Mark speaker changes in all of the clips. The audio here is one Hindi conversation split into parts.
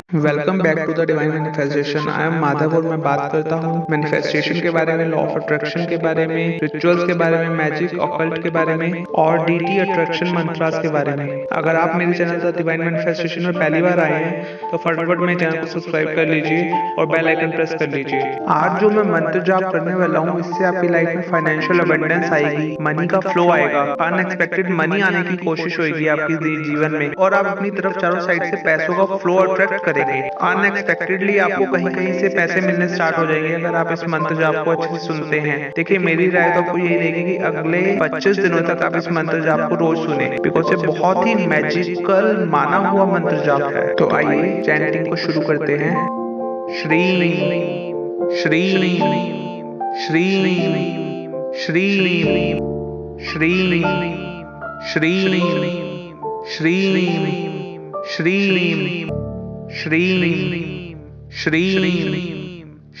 Speaker 1: Welcome back to the divine manifestation. I am Madhav और मैं बात करता हूँ मैनिफेस्टेशन के बारे में, लॉ ऑफ अट्रैक्शन के बारे में, रिचुअल्स के बारे में, मैजिक ऑकल्ट के बारे में और डीटी अट्रैक्शन मंत्रास के बारे में। अगर आप मेरे चैनल द डिवाइन मैनिफेस्टेशन में पहली बार आए हैं तो फटाफट मेरे चैनल को सब्सक्राइब कर लीजिए और बेल आइकन प्रेस कर लीजिए। आज जो मैं मंत्र जाप करने वाला हूँ, इससे आपकी लाइफ में फाइनेंशियल अबंडेंस आएगी, मनी का फ्लो आएगा, अनएक्सपेक्टेड मनी आने की कोशिश होगी आपकी जीवन में और आप अपनी तरफ चारों साइड से पैसों का फ्लो अट्रैक्ट करेंगे। अनएक्सपेक्टेडली आपको कहीं कहीं से पैसे मिलने स्टार्ट हो जाएंगे अगर आप इस मंत्र जाप को अच्छे से सुनते हैं। देखिए, मेरी राय तो आपको यही रहेगी कि अगले 25 दिनों तक आप इस मंत्र जाप को रोज सुने, बिकॉज ये बहुत ही मैजिकल माना हुआ मंत्र जाप है। तो आइए चैंटिंग को शुरू करते हैं। श्री श्री श्री श्री श्री श्री श्री श्री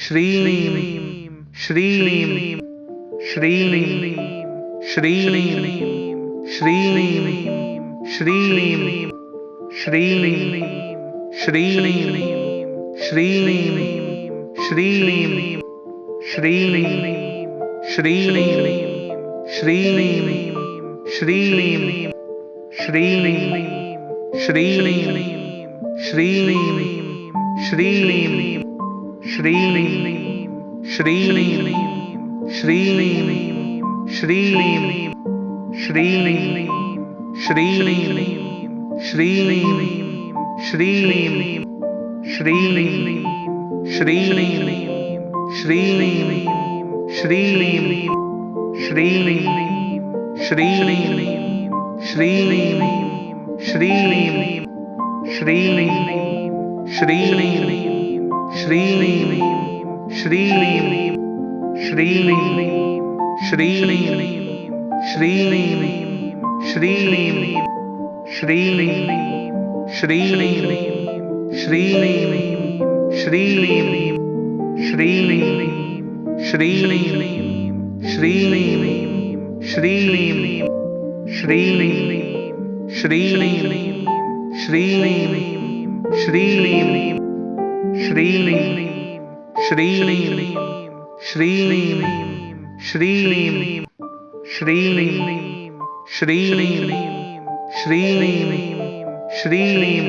Speaker 1: श्री श्री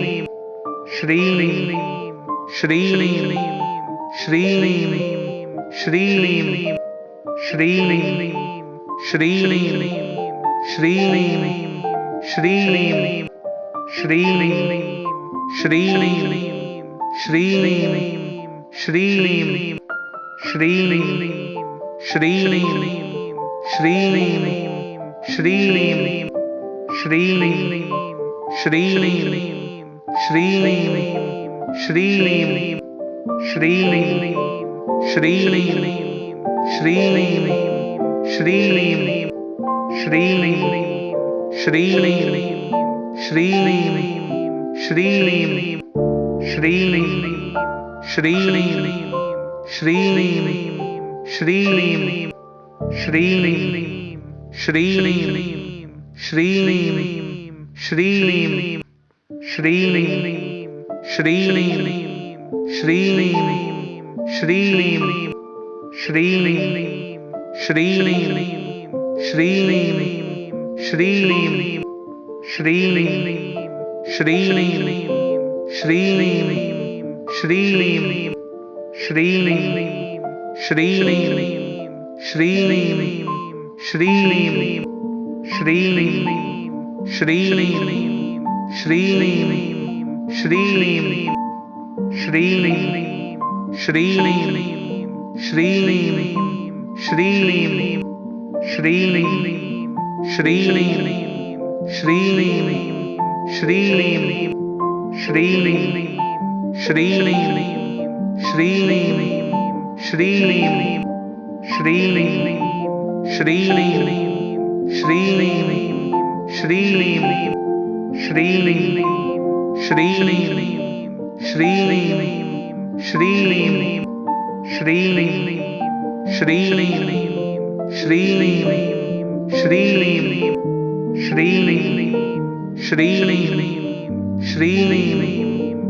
Speaker 1: श्री श्री श्री